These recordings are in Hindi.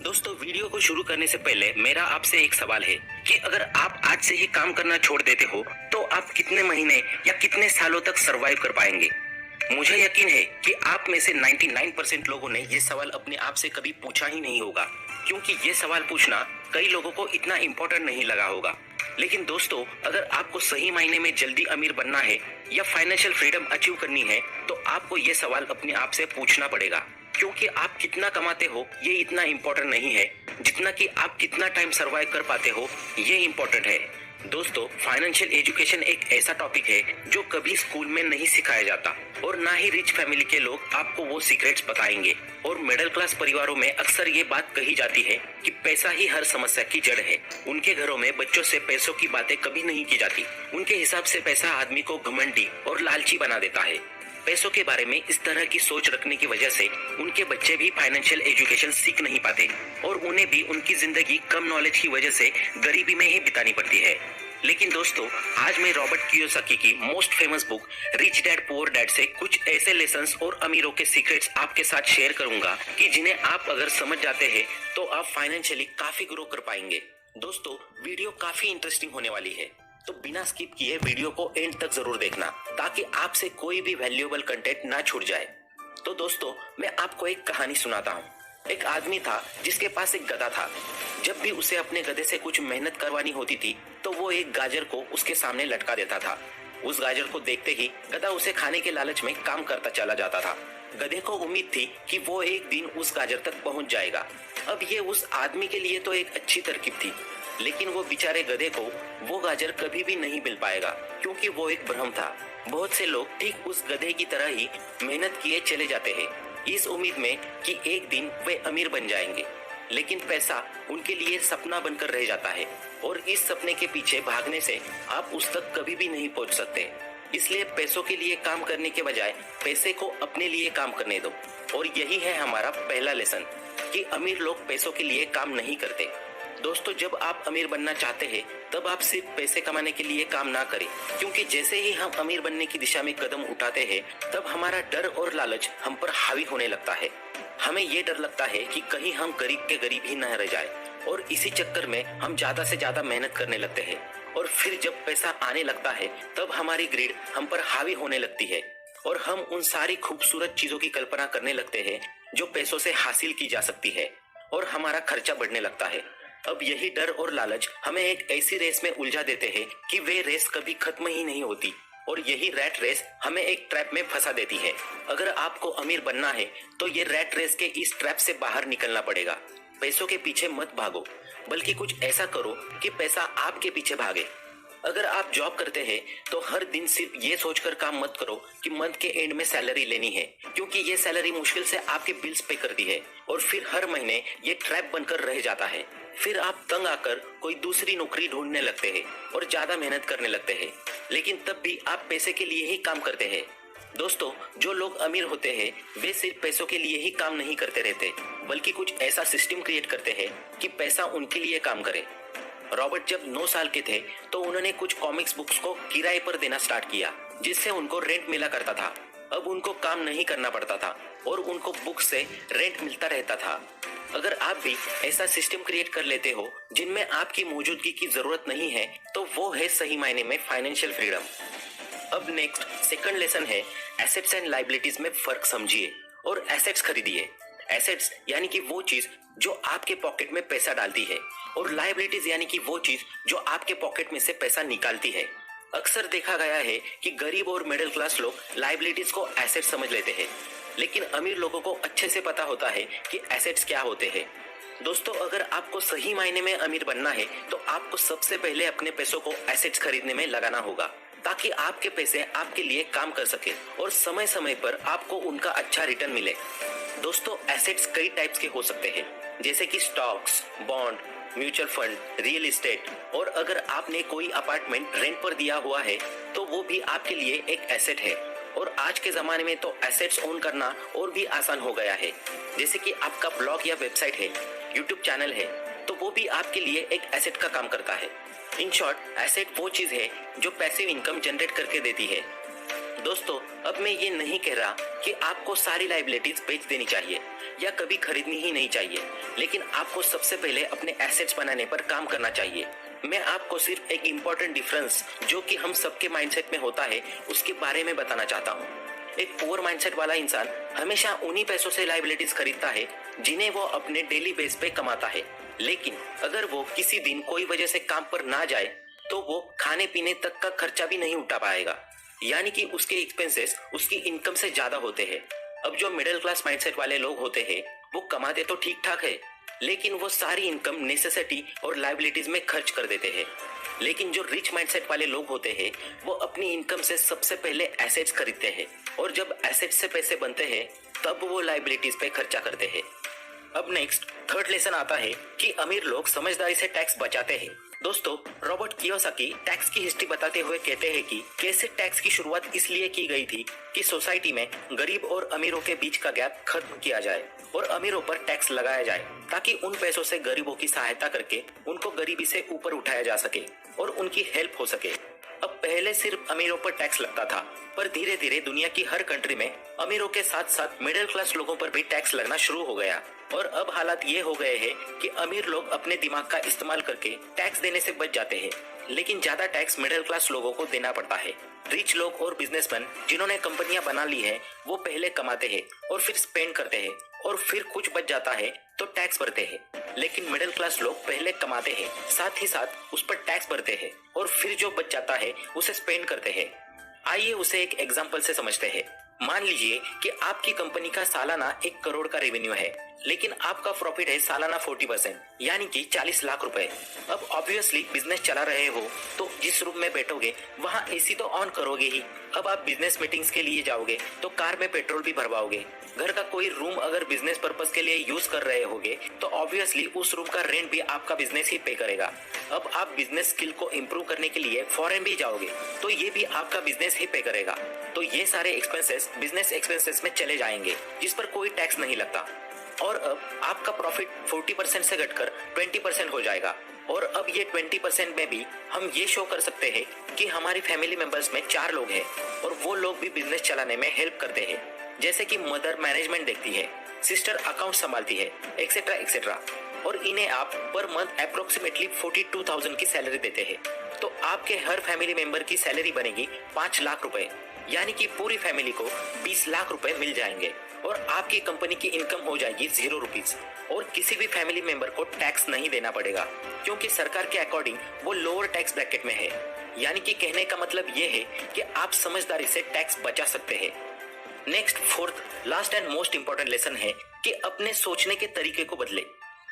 दोस्तों, वीडियो को शुरू करने से पहले मेरा आपसे एक सवाल है कि अगर आप आज से ही काम करना छोड़ देते हो तो आप कितने महीने या कितने सालों तक सरवाइव कर पाएंगे। मुझे यकीन है कि आप में से 99% लोगों ने ये सवाल अपने आप से कभी पूछा ही नहीं होगा, क्योंकि ये सवाल पूछना कई लोगों को इतना इम्पोर्टेंट नहीं लगा होगा। लेकिन दोस्तों, अगर आपको सही मायने में जल्दी अमीर बनना है या फाइनेंशियल फ्रीडम अचीव करनी है तो आपको ये सवाल अपने आप से पूछना पड़ेगा, क्योंकि आप कितना कमाते हो ये इतना इम्पोर्टेंट नहीं है जितना कि आप कितना टाइम सरवाइव कर पाते हो ये इम्पोर्टेंट है। दोस्तों, फाइनेंशियल एजुकेशन एक ऐसा टॉपिक है जो कभी स्कूल में नहीं सिखाया जाता और ना ही रिच फैमिली के लोग आपको वो सीक्रेट्स बताएंगे। और मिडिल क्लास परिवारों में अक्सर ये बात कही जाती है कि पैसा ही हर समस्या की जड़ है। उनके घरों में बच्चों से पैसों की बातें कभी नहीं की जाती। उनके हिसाब से पैसा आदमी को घमंडी और लालची बना देता है। पैसों के बारे में इस तरह की सोच रखने की वजह से उनके बच्चे भी फाइनेंशियल एजुकेशन सीख नहीं पाते और उन्हें भी उनकी जिंदगी कम नॉलेज की वजह से गरीबी में ही बितानी पड़ती है। लेकिन दोस्तों, आज मैं रॉबर्ट कियोसाकी की most famous book rich dad poor dad से कुछ ऐसे लेसन्स और अमीरों के सीक्रेट्स आपके साथ शेयर करूंगा कि जिन्हें आप अगर समझ जाते हैं तो आप फाइनेंशियली काफी ग्रो कर पाएंगे। दोस्तों, वीडियो काफी इंटरेस्टिंग होने वाली है, तो बिना स्किप किए वीडियो को एंड तक जरूर देखना ताकि आपसे कोई भी वैल्यूएबल कंटेंट ना छूट जाए। तो दोस्तों, मैं आपको एक कहानी सुनाता हूँ। एक आदमी था जिसके पास एक गधा था। जब भी उसे अपने गधे से कुछ मेहनत करवानी होती थी तो वो एक गाजर को उसके सामने लटका देता था। उस गाजर को देखते ही गधा उसे खाने के लालच में काम करता चला जाता था। गधे को उम्मीद थी कि वो एक दिन उस गाजर तक पहुंच जाएगा। अब ये उस आदमी के लिए तो एक अच्छी तरकीब थी, लेकिन वो बेचारे गधे को वो गाजर कभी भी नहीं मिल पाएगा, क्योंकि वो एक भ्रम था। बहुत से लोग ठीक उस गधे की तरह ही मेहनत किए चले जाते हैं इस उम्मीद में कि एक दिन वे अमीर बन जाएंगे, लेकिन पैसा उनके लिए सपना बनकर रह जाता है और इस सपने के पीछे भागने से आप उस तक कभी भी नहीं पहुंच सकते। इसलिए पैसों के लिए काम करने के बजाय पैसे को अपने लिए काम करने दो। और यही है हमारा पहला लेसन कि अमीर लोग पैसों के लिए काम नहीं करते। दोस्तों, जब आप अमीर बनना चाहते हैं तब आप सिर्फ पैसे कमाने के लिए काम ना करें, क्योंकि जैसे ही हम अमीर बनने की दिशा में कदम उठाते हैं तब हमारा डर और लालच हम पर हावी होने लगता है। हमें ये डर लगता है कि कहीं हम गरीब के गरीब ही न रह जाए और इसी चक्कर में हम ज्यादा से ज्यादा मेहनत करने लगते हैं। और फिर जब पैसा आने लगता है तब हमारी ग्रीड हम पर हावी होने लगती है और हम उन सारी खूबसूरत चीजों की कल्पना करने लगते हैं जो पैसों से हासिल की जा सकती है और हमारा खर्चा बढ़ने लगता है। अब यही डर और लालच हमें एक ऐसी रेस में उलझा देते हैं कि वे रेस कभी खत्म ही नहीं होती और यही रैट रेस हमें एक ट्रैप में फंसा देती है। अगर आपको अमीर बनना है तो ये रैट रेस के इस ट्रैप से बाहर निकलना पड़ेगा। पैसों के पीछे मत भागो, बल्कि कुछ ऐसा करो कि पैसा आपके पीछे भागे। अगर आप जॉब करते हैं तो हर दिन सिर्फ ये सोचकर काम मत करो कि मंथ के एंड में सैलरी लेनी है, क्योंकि ये सैलरी मुश्किल से आपके बिल्स पे करती है और फिर हर महीने ये ट्रैप बनकर रह जाता है। फिर आप तंग आकर कोई दूसरी नौकरी ढूंढने लगते हैं और ज्यादा मेहनत करने लगते हैं, लेकिन तब भी आप पैसे के लिए ही काम करते हैं। दोस्तों, जो लोग अमीर होते हैं वे सिर्फ पैसों के लिए ही काम नहीं करते रहते, बल्कि कुछ ऐसा सिस्टम क्रिएट करते हैं कि पैसा उनके लिए काम करे। रॉबर्ट जब 9 साल के थे तो उन्होंने कुछ कॉमिक्स बुक्स को किराए पर देना स्टार्ट किया, जिससे उनको रेंट मिला करता था। अब उनको काम नहीं करना पड़ता था और उनको बुक्स से रेंट मिलता रहता था। अगर आप भी ऐसा सिस्टम क्रिएट कर लेते हो जिनमें आपकी मौजूदगी की जरूरत नहीं है तो वो है सही मायने में फाइनेंशियल फ्रीडम। अब नेक्स्ट सेकंड लेसन है एसेट्स एंड लायबिलिटीज में फर्क समझिए और एसेट्स खरीदिए। एसेट्स यानी कि वो चीज जो आपके पॉकेट में पैसा डालती है और लायबिलिटीज यानी कि वो चीज जो आपके पॉकेट में से पैसा निकालती है। अक्सर देखा गया है कि गरीब और मिडिल क्लास लोग लायबिलिटीज को एसेट समझ लेते हैं, लेकिन अमीर लोगों को अच्छे से पता होता है कि एसेट्स क्या होते हैं। दोस्तों, अगर आपको सही मायने में अमीर बनना है तो आपको सबसे पहले अपने पैसों को एसेट्स खरीदने में लगाना होगा, ताकि आपके पैसे आपके लिए काम कर सके और समय समय पर आपको उनका अच्छा रिटर्न मिले। दोस्तों, एसेट्स कई टाइप्स के हो सकते हैं, जैसे कि stocks, bond, mutual fund, real estate, और अगर आपने कोई अपार्टमेंट रेंट पर दिया हुआ है तो वो भी आपके लिए एक एसेट है। और आज के जमाने में तो एसेट्स ओन करना और भी आसान हो गया है, जैसे कि आपका ब्लॉग या वेबसाइट है, यूट्यूब चैनल है, तो वो भी आपके लिए एक एसेट का काम करता है। इन शॉर्ट, एसेट वो चीज है जो पैसिव इनकम जनरेट करके देती है। दोस्तों, अब मैं ये नहीं कह रहा कि आपको सारी लाइबिलिटीज बेच देनी चाहिए या कभी खरीदनी ही नहीं चाहिए, लेकिन आपको सबसे पहले अपने एसेट्स बनाने पर काम करना चाहिए। मैं आपको सिर्फ एक इम्पोर्टेंट डिफरेंस जो कि हम सबके माइंडसेट में होता है उसके बारे में बताना चाहता हूँ। एक पुअर माइंडसेट वाला इंसान हमेशा उन्हीं पैसों से लाइबिलिटीज खरीदता है जिन्हें वो अपने डेली बेस पे कमाता है, लेकिन अगर वो किसी दिन कोई वजह से काम पर ना जाए तो वो खाने पीने तक का खर्चा भी नहीं उठा पाएगा, यानी कि उसके एक्सपेंसेस उसकी इनकम से ज्यादा होते हैं। अब जो मिडिल क्लास माइंडसेट वाले लोग होते हैं वो कमाते तो ठीक ठाक है, लेकिन वो सारी इनकम नेसेसिटी और लाइबिलिटीज में खर्च कर देते हैं। लेकिन जो रिच माइंडसेट वाले लोग होते हैं वो अपनी इनकम से सबसे पहले एसेट्स खरीदते हैं, और जब एसेट्स से पैसे बनते हैं तब वो लाइबिलिटीज पे खर्चा करते हैं। अब नेक्स्ट थर्ड लेसन आता है कि अमीर लोग समझदारी से टैक्स बचाते हैं। दोस्तों, रॉबर्ट कियोसाकी टैक्स की हिस्ट्री बताते हुए कहते हैं कि कैसे टैक्स की शुरुआत इसलिए की गई थी कि सोसाइटी में गरीब और अमीरों के बीच का गैप खत्म किया जाए और अमीरों पर टैक्स लगाया जाए, ताकि उन पैसों से गरीबों की सहायता करके उनको गरीबी से ऊपर उठाया जा सके और उनकी हेल्प हो सके। अब पहले सिर्फ अमीरों पर टैक्स लगता था, पर धीरे धीरे दुनिया की हर कंट्री में अमीरों के साथ साथ मिडिल क्लास लोगों पर भी टैक्स लगना शुरू हो गया, और अब हालात ये हो गए हैं कि अमीर लोग अपने दिमाग का इस्तेमाल करके टैक्स देने से बच जाते हैं, लेकिन ज्यादा टैक्स मिडिल क्लास लोगों को देना पड़ता है। रिच लोग और बिजनेसमैन जिन्होंने कंपनियां बना ली है वो पहले कमाते हैं और फिर स्पेंड करते हैं, और फिर कुछ बच जाता है तो टैक्स भरते हैं। लेकिन मिडिल क्लास लोग पहले कमाते हैं, साथ ही साथ उस पर टैक्स भरते हैं, और फिर जो बच जाता है उसे स्पेंड करते हैं। आइए उसे एक एग्जांपल से समझते हैं। मान लीजिए कि आपकी कंपनी का सालाना 1 करोड़ का रेवेन्यू है, लेकिन आपका प्रॉफिट है सालाना 40%, यानी कि 40 लाख रुपए। अब ऑब्वियसली बिजनेस चला रहे हो तो जिस रूम में बैठोगे वहाँ एसी तो ऑन करोगे ही। अब आप बिजनेस मीटिंग्स के लिए जाओगे तो कार में पेट्रोल भी भरवाओगे। घर का कोई रूम अगर बिजनेस पर्पस के लिए यूज कर रहे होगे तो ऑब्वियसली उस रूम का रेंट भी आपका बिजनेस ही पे करेगा। अब आप बिजनेस स्किल को इम्प्रूव करने के लिए फॉरेन भी जाओगे तो ये भी आपका बिजनेस ही पे करेगा। तो ये सारे एक्सपेंसेस बिजनेस एक्सपेंसेस में चले जाएंगे जिस पर कोई टैक्स नहीं लगता। और अब आपका प्रॉफिट 40% से घटकर 20% हो जाएगा, और अब ये 20% में भी हम ये शो कर सकते हैं कि हमारी फैमिली मेंबर्स में 4 लोग हैं और वो लोग भी बिजनेस चलाने में हेल्प करते हैं, जैसे कि मदर मैनेजमेंट देखती है, सिस्टर अकाउंट संभालती है, एक्सेट्रा एक्सेट्रा, और इन्हें आप पर मंथ अप्रोक्सीमेटली 42,000 की सैलरी देते हैं। तो आपके हर फैमिली मेंबर की सैलरी बनेगी 5 लाख रुपए, यानी कि पूरी फैमिली को 20 लाख रुपए मिल जाएंगे, और आपकी कंपनी की इनकम हो जाएगी 0 रुपीज, और किसी भी फैमिली मेंबर को टैक्स नहीं देना पड़ेगा, क्योंकि सरकार के अकॉर्डिंग वो लोअर टैक्स ब्रैकेट में है। यानी कि कहने का मतलब ये है कि आप समझदारी से टैक्स बचा सकते हैं। Next fourth last and most important lesson है कि अपने सोचने के तरीके को बदले।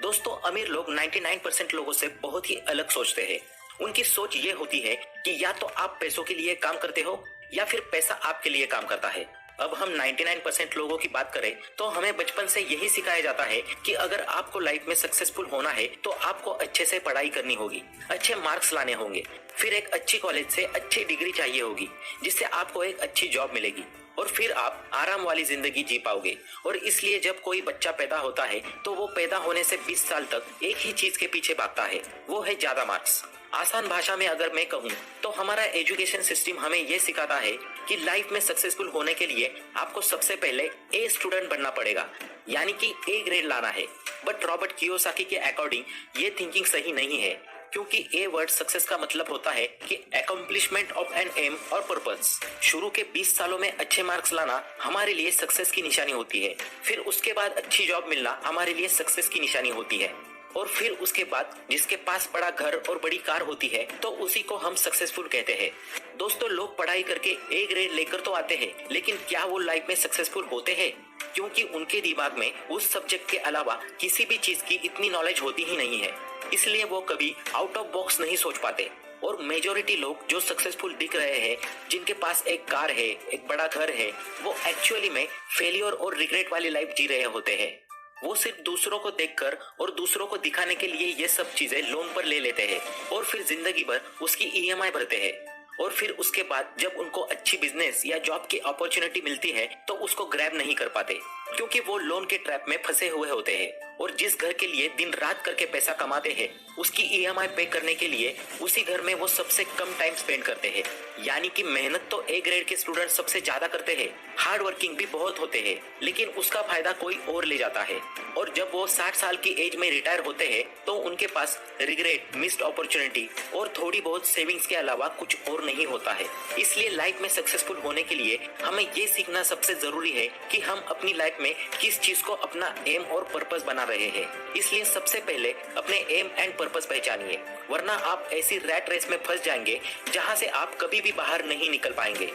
दोस्तों, अमीर लोग 99% लोगों से बहुत ही अलग सोचते हैं। उनकी सोच ये होती है कि या तो आप पैसों के लिए काम करते हो या फिर पैसा आपके लिए काम करता है। अब हम 99% लोगों की बात करें तो हमें बचपन से यही सिखाया जाता है कि अगर आपको लाइफ में सक्सेसफुल होना है तो आपको अच्छे से पढ़ाई करनी होगी, अच्छे मार्क्स लाने होंगे, फिर एक अच्छी कॉलेज से अच्छी डिग्री चाहिए होगी जिससे आपको एक अच्छी जॉब मिलेगी, और फिर आप आराम वाली जिंदगी जी पाओगे। और इसलिए जब कोई बच्चा पैदा होता है तो वो पैदा होने से 20 साल तक एक ही चीज के पीछे भागता है, वो है ज्यादा मार्क्स। आसान भाषा में अगर मैं कहूँ तो हमारा एजुकेशन सिस्टम हमें ये सिखाता है कि लाइफ में सक्सेसफुल होने के लिए आपको सबसे पहले ए स्टूडेंट बनना पड़ेगा, यानी कि ए ग्रेड लाना है। बट रॉबर्ट कियोसाकी के अकॉर्डिंग ये थिंकिंग सही नहीं है, क्योंकि ए वर्ड सक्सेस का मतलब होता है कि अकम्प्लिशमेंट ऑफ एन एम और पर्पस। शुरू के 20 सालों में अच्छे मार्क्स लाना हमारे लिए सक्सेस की निशानी होती है, फिर उसके बाद अच्छी जॉब मिलना हमारे लिए सक्सेस की निशानी होती है, और फिर उसके बाद जिसके पास बड़ा घर और बड़ी कार होती है तो उसी को हम सक्सेसफुल कहते हैं। दोस्तों, लोग पढ़ाई करके ए ग्रेड लेकर तो आते हैं, लेकिन क्या वो लाइफ में सक्सेसफुल होते हैं? क्योंकि उनके दिमाग में उस सब्जेक्ट के अलावा किसी भी चीज की इतनी नॉलेज होती ही नहीं है, इसलिए वो कभी आउट ऑफ बॉक्स नहीं सोच पाते। और मेजोरिटी लोग जो सक्सेसफुल दिख रहे हैं, जिनके पास एक कार है, एक बड़ा घर है, वो एक्चुअली में फेलियर और रिग्रेट वाली लाइफ जी रहे होते हैं। वो सिर्फ दूसरों को देखकर और दूसरों को दिखाने के लिए ये सब चीजें लोन पर ले लेते हैं और फिर जिंदगी भर उसकी ईएमआई भरते हैं, और फिर उसके बाद जब उनको अच्छी बिजनेस या जॉब की अपॉर्चुनिटी मिलती है तो उसको ग्रैब नहीं कर पाते। क्योंकि वो लोन के ट्रैप में फंसे हुए होते हैं और जिस घर के लिए दिन रात करके पैसा कमाते हैं उसकी ईएमआई पे करने के लिए उसी घर में वो सबसे कम टाइम स्पेंड करते हैं। यानी कि मेहनत तो ए ग्रेड के स्टूडेंट सबसे ज्यादा करते हैं, हार्ड वर्किंग भी बहुत होते हैं, लेकिन उसका फायदा कोई और ले जाता है। और जब वो 60 साल की एज में रिटायर होते हैं तो उनके पास रिग्रेट, मिस्ड अपॉर्चुनिटी और थोड़ी बहुत सेविंग्स के अलावा कुछ और नहीं होता है। इसलिए लाइफ में सक्सेसफुल होने के लिए हमें ये सीखना सबसे जरूरी है कि हम अपनी लाइफ में किस चीज को अपना एम और पर्पस बना रहे हैं। इसलिए सबसे पहले अपने एम एंड पर्पस पहचानिए, वरना आप ऐसी रैट रेस में फंस जाएंगे जहां से आप कभी भी बाहर नहीं निकल पाएंगे।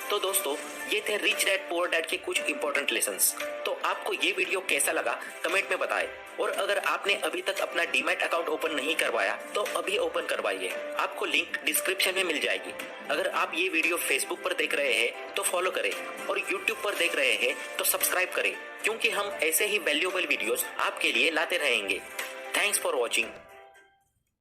तो दोस्तों, ये थे रिच डैड पुअर डैड के कुछ इंपॉर्टेंट लेसन्स। तो आपको ये वीडियो कैसा लगा कमेंट में बताएं। और अगर आपने अभी तक अपना डीमैट अकाउंट ओपन नहीं करवाया तो अभी ओपन करवाइए, आपको लिंक डिस्क्रिप्शन में मिल जाएगी। अगर आप ये वीडियो फेसबुक पर देख रहे हैं तो फॉलो करें और यूट्यूब पर देख रहे हैं तो सब्सक्राइब करें, क्योंकि हम ऐसे ही वैल्यूएबल वीडियोस आपके लिए लाते रहेंगे। Thanks for watching.